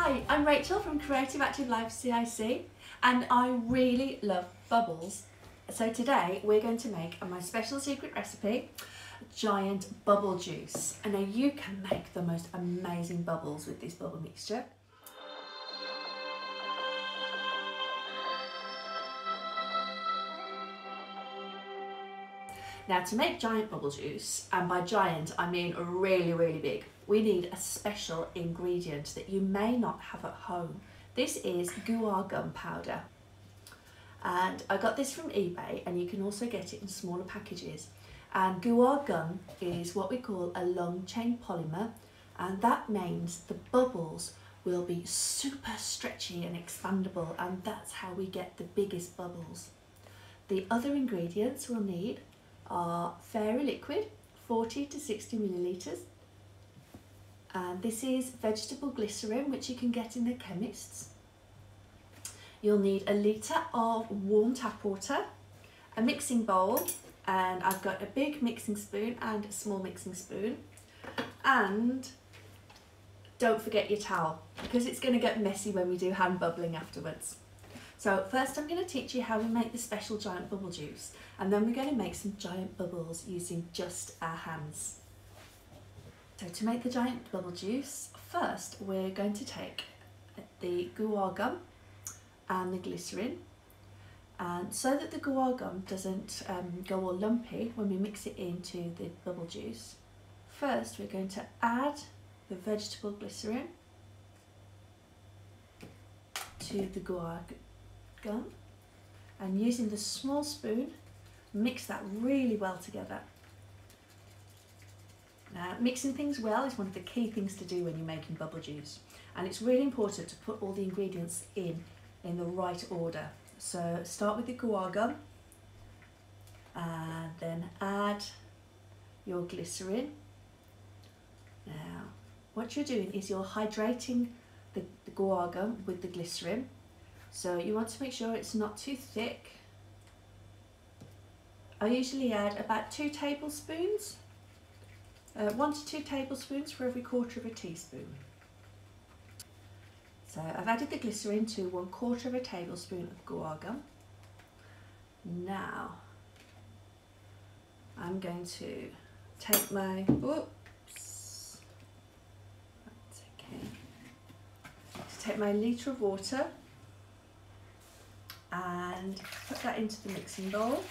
Hi, I'm Rachel from Creative Active Life CIC and I really love bubbles. So today we're going to make my special secret recipe, giant bubble juice. And now you can make the most amazing bubbles with this bubble mixture. Now to make giant bubble juice, and by giant I mean really big, we need a special ingredient that you may not have at home. This is guar gum powder. And I got this from eBay, and you can also get it in smaller packages. And guar gum is what we call a long chain polymer, and that means the bubbles will be super stretchy and expandable, and that's how we get the biggest bubbles. The other ingredients we'll need are fairy liquid, 40 to 60 millilitres, and this is vegetable glycerin, which you can get in the chemists. You'll need a litre of warm tap water, a mixing bowl, and I've got a big mixing spoon and a small mixing spoon, and don't forget your towel because it's going to get messy when we do hand bubbling afterwards. So first I'm going to teach you how we make the special giant bubble juice, and then we're going to make some giant bubbles using just our hands. So to make the giant bubble juice, first we're going to take the guar gum and the glycerin, and so that the guar gum doesn't go all lumpy when we mix it into the bubble juice, first we're going to add the vegetable glycerin to the guar gum, and using the small spoon mix that really well together. Now, mixing things well is one of the key things to do when you're making bubble juice, and it's really important to put all the ingredients in the right order. So start with the guar gum and then add your glycerin. Now what you're doing is you're hydrating the guar gum with the glycerin. So you want to make sure it's not too thick. I usually add about 2 tablespoons, 1 to 2 tablespoons for every quarter of a teaspoon. So I've added the glycerin to 1/4 of a tablespoon of guar gum. Now I'm going to take my, take my litre of water and put that into the mixing bowl.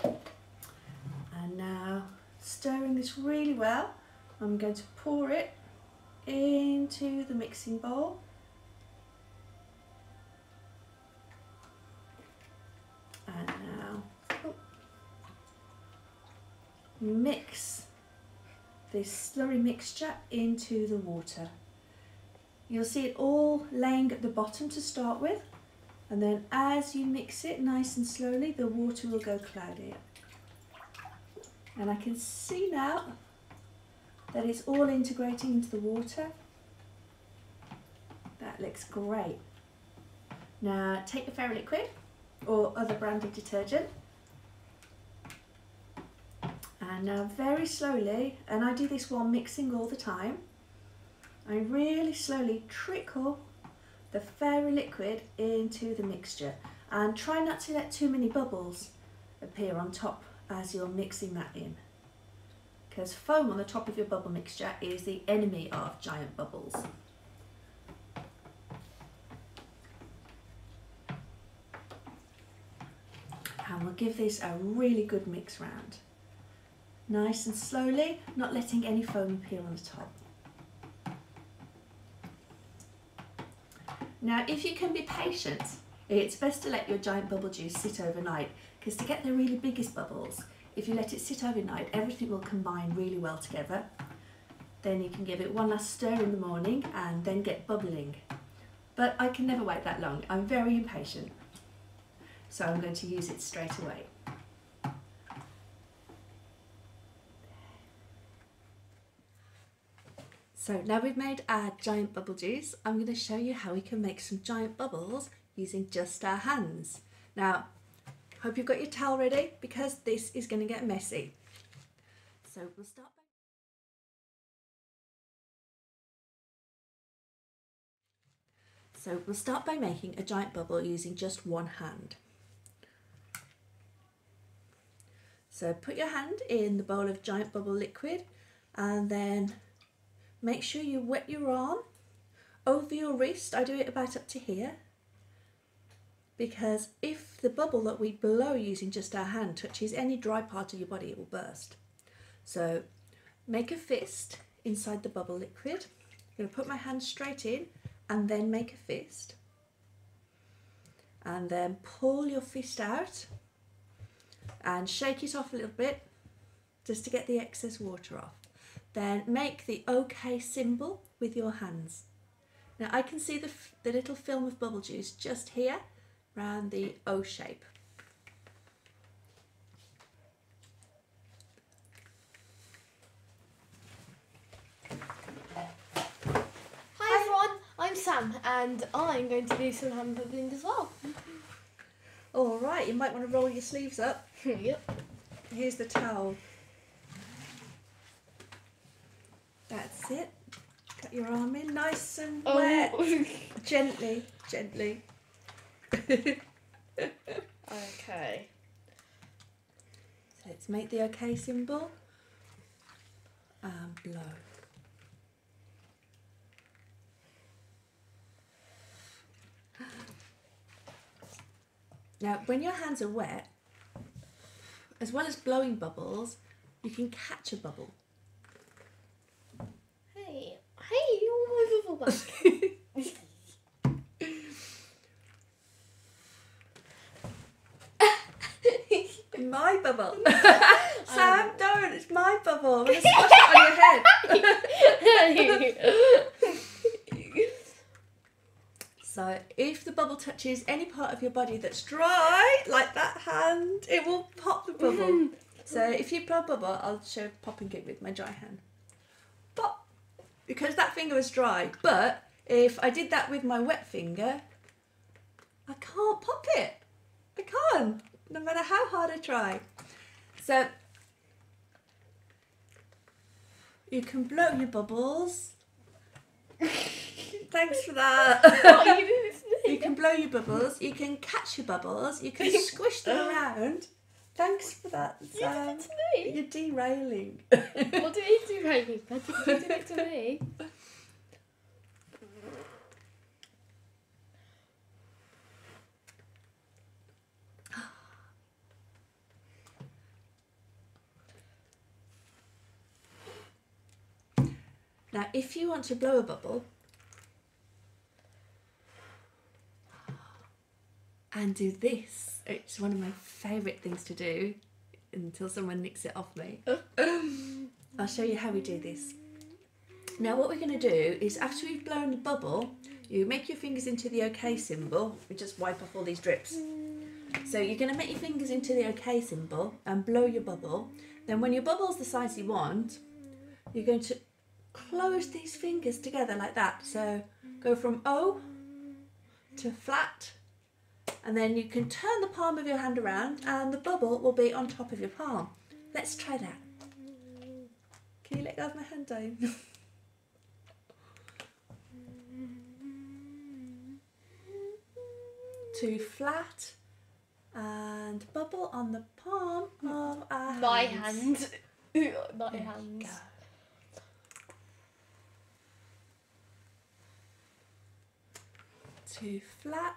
And now, stirring this really well, I'm going to pour it into the mixing bowl. And now mix this slurry mixture into the water. You'll see it all laying at the bottom to start with, and then as you mix it nice and slowly, the water will go cloudy. And I can see now that it's all integrating into the water. That looks great. Now take your fairy liquid or other brand of detergent, and now very slowly, and I do this while mixing all the time, I really slowly trickle the fairy liquid into the mixture, and try not to let too many bubbles appear on top as you're mixing that in, because foam on the top of your bubble mixture is the enemy of giant bubbles. And we'll give this a really good mix round. Nice and slowly, not letting any foam appear on the top. Now, if you can be patient, it's best to let your giant bubble juice sit overnight, because to get the really biggest bubbles, if you let it sit overnight, everything will combine really well together. Then you can give it one last stir in the morning and then get bubbling. But I can never wait that long. I'm very impatient. So I'm going to use it straight away. So now we've made our giant bubble juice, I'm going to show you how we can make some giant bubbles using just our hands. Now, hope you've got your towel ready, because this is going to get messy. So we'll start by So we'll start by making a giant bubble using just one hand. So put your hand in the bowl of giant bubble liquid and then make sure you wet your arm over your wrist. I do it about up to here, because if the bubble that we blow using just our hand touches any dry part of your body, it will burst. So make a fist inside the bubble liquid. I'm going to put my hand straight in and then make a fist. And then pull your fist out and shake it off a little bit just to get the excess water off. Then make the OK symbol with your hands. Now I can see the little film of bubble juice just here around the O shape. Hi everyone, I'm Sam and I'm going to do some hand bubbling as well. Alright, you might want to roll your sleeves up. Yep. Here's the towel. That's it. Cut your arm in nice and wet. Gently, gently. Okay. So let's make the OK symbol and blow. Now, when your hands are wet, as well as blowing bubbles, you can catch a bubble. Hey, you're my bubble back. My bubble. Sam, don't. It's my bubble. I'm going to squash it on your head. So if the bubble touches any part of your body that's dry, like that hand, it will pop the bubble. So if you blow a bubble, I'll show popping it with my dry hand. Pop! Because that finger was dry. But if I did that with my wet finger, I can't pop it. I can't, no matter how hard I try. So you can blow your bubbles. Thanks for that. You can blow your bubbles, you can catch your bubbles, you can squish them around. Thanks for that, Sam. You did it to me. You're derailing. What do you do, Rainy? You did it to me. Now, if you want to blow a bubble and do this, it's one of my favourite things to do until someone nicks it off me. I'll show you how we do this. Now, what we're going to do is after we've blown the bubble, you make your fingers into the OK symbol. We just wipe off all these drips. So you're going to make your fingers into the OK symbol and blow your bubble. Then when your bubble's the size you want, you're going to close these fingers together like that. So go from O to flat, and then you can turn the palm of your hand around and the bubble will be on top of your palm. Let's try that. Can you let go of my hand down? To flat and bubble on the palm of our hand. My hand. My hands. Go. To flat.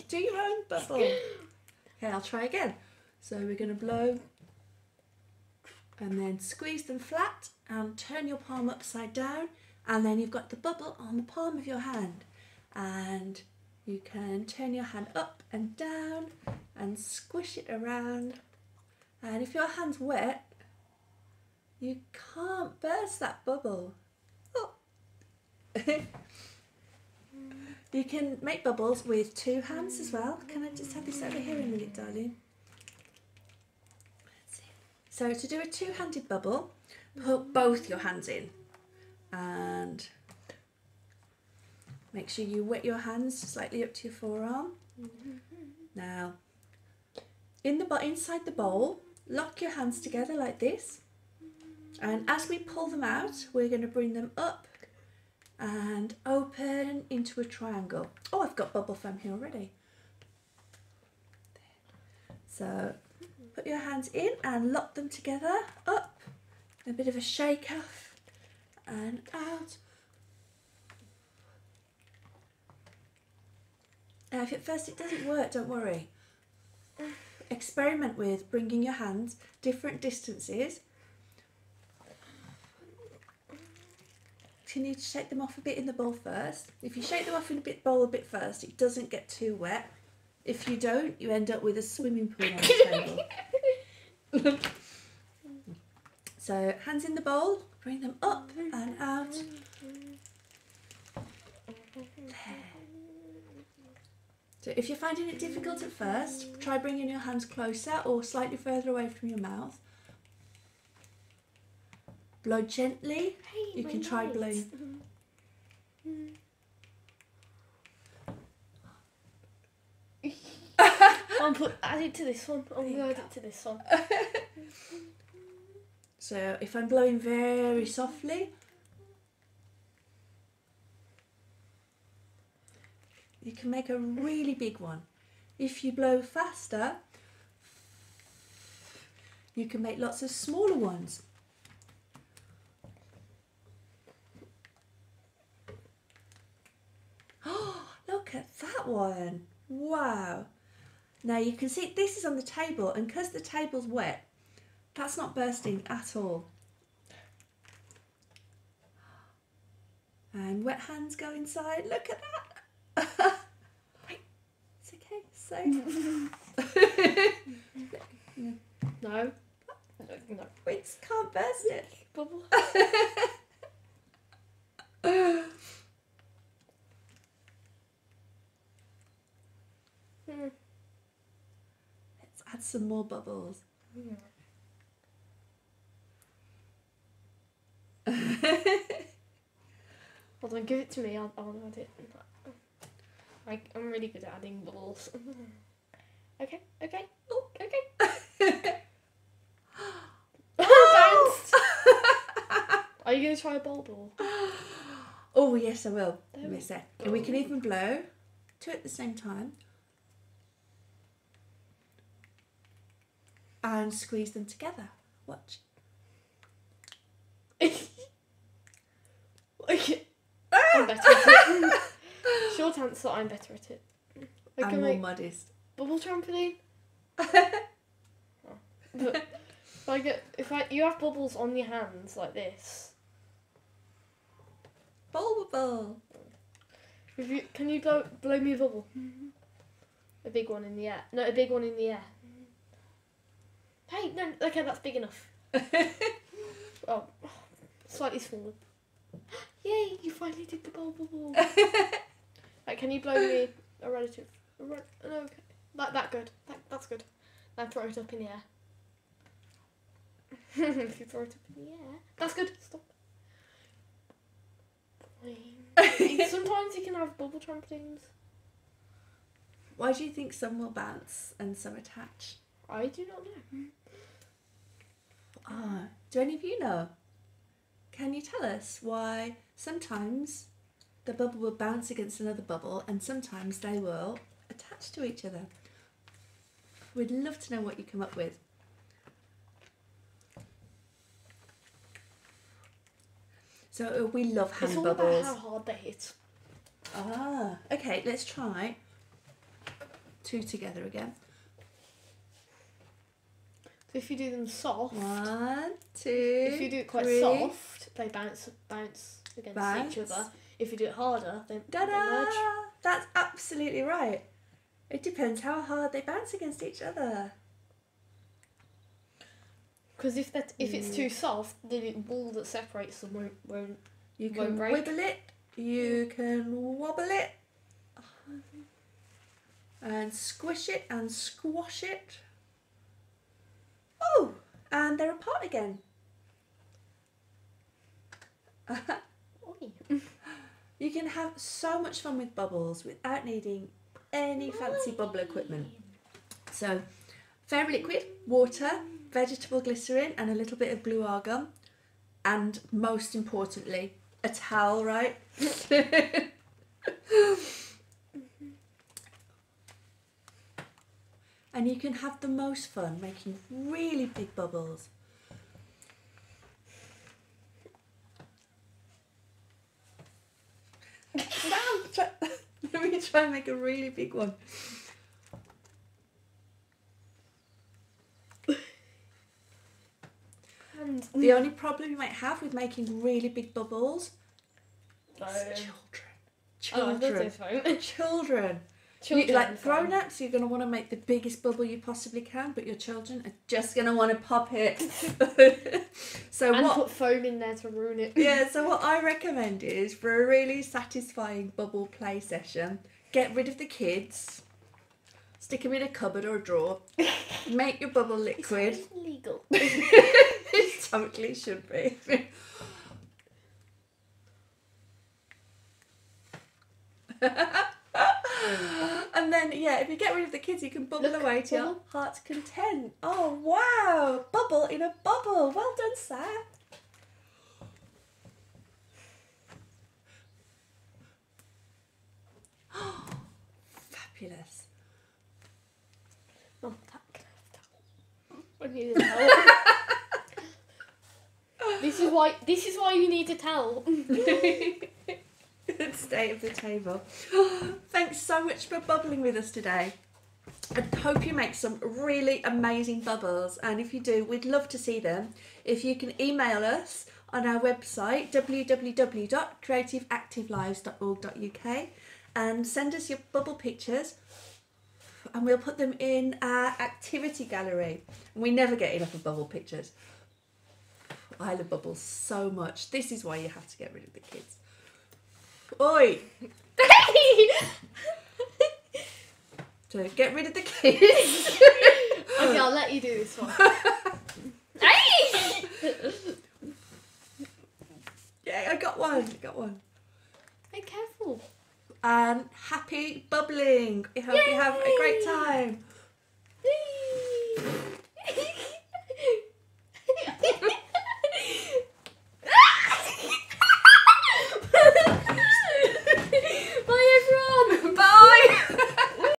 Do your own bubble. Okay, I'll try again. So we're going to blow and then squeeze them flat and turn your palm upside down, and then you've got the bubble on the palm of your hand, and you can turn your hand up and down and squish it around, and if your hand's wet you can't burst that bubble. Oh. You can make bubbles with two hands as well. Can I just have this over here a minute, darling? Let's see. So to do a two-handed bubble, put both your hands in and make sure you wet your hands slightly up to your forearm. Now, inside the bowl, lock your hands together like this, and as we pull them out, we're going to bring them up and open into a triangle. Oh, I've got bubble foam here already. So put your hands in and lock them together, up, a bit of a shake off and out. Now if at first it doesn't work, don't worry. Experiment with bringing your hands different distances. Continue to shake them off a bit in the bowl first. If you shake them off in the bowl a bit first, it doesn't get too wet. If you don't, you end up with a swimming pool on the table. So hands in the bowl, bring them up and out. There. So if you're finding it difficult at first, try bringing your hands closer or slightly further away from your mouth. Blow gently. Hey, You can try blowing. Add it to this one. I'm going to add it to this one. So if I'm blowing very softly, you can make a really big one. If you blow faster, you can make lots of smaller ones. Oh, look at that one. Wow. Now you can see this is on the table, and because the table's wet, that's not bursting at all. And wet hands go inside. Look at that. It's okay, safe. No. No. We just can't burst it. Bubble. Let's add some more bubbles. Hold on, give it to me. I'll add it. I'm really good at adding bubbles. Okay. Oh, okay. Bounced. Are you going to try a bubble? Oh yes, I will. There Give me a we sec. go. And we can even blow two at the same time and squeeze them together. Watch. Okay. I'm better at it. Short answer, I'm better at it. I I'm can more make modest. bubble trampoline. But you have bubbles on your hands like this. Bubble. Can you blow me a bubble? A big one in the air. No, a big one in the air. Hey, no, okay, that's big enough. Oh, slightly smaller. Yay, you finally did the bubble. Right, can you blow me a relative? No, okay. That good. That's good. Now throw it up in the air. If you throw it up in the air. That's good. Stop. Sometimes you can have bubble trampolines. Why do you think some will bounce and some attach? I do not know. Ah, do any of you know? Can you tell us why sometimes the bubble will bounce against another bubble and sometimes they will attach to each other? We'd love to know what you come up with. So we love hand It's all bubbles. about how hard they hit. Ah, okay, let's try two together again. So if you do them soft, 1, 2, if you do it quite 3. soft, they bounce against Bounce. each other. If you do it harder, they Ta-da! merge. That's absolutely right. It depends how hard they bounce against each other. Because if it's too soft, the wall that separates them won't You won't can break. wibble it, you can wobble it, and squish it and squash it. Oh, and they're apart again. Oi. You can have so much fun with bubbles without needing any fancy bubble equipment. So, fairy liquid, water, vegetable glycerin and a little bit of glue argon, and most importantly, a towel, right? And you can have the most fun making really big bubbles. Let me try and make a really big one. And The only problem you might have with making really big bubbles is children. Children. You, like grown-ups, you're going to want to make the biggest bubble you possibly can, but your children are just going to want to pop it. And put foam in there to ruin it. Yeah, so what I recommend is, for a really satisfying bubble play session, get rid of the kids, stick them in a cupboard or a drawer, make your bubble liquid. It's illegal. It totally should be. And then, yeah, if you get rid of the kids, you can bubble away to your heart's content. Oh, wow! Bubble in a bubble. Well done, Sam. Fabulous. Oh, I need a towel. This is why you need a towel. Good state of the table. Thanks so much for bubbling with us today. I hope you make some really amazing bubbles, and if you do, we'd love to see them. If you can email us on our website www.creativeactivelives.org.uk and send us your bubble pictures, and we'll put them in our activity gallery. And we never get enough of bubble pictures. I love bubbles so much. This is why you have to get rid of the kids. Oi! So get rid of the kids. Okay, I'll let you do this one. Yeah, I got one. Be careful. And happy bubbling. I hope you have a great time.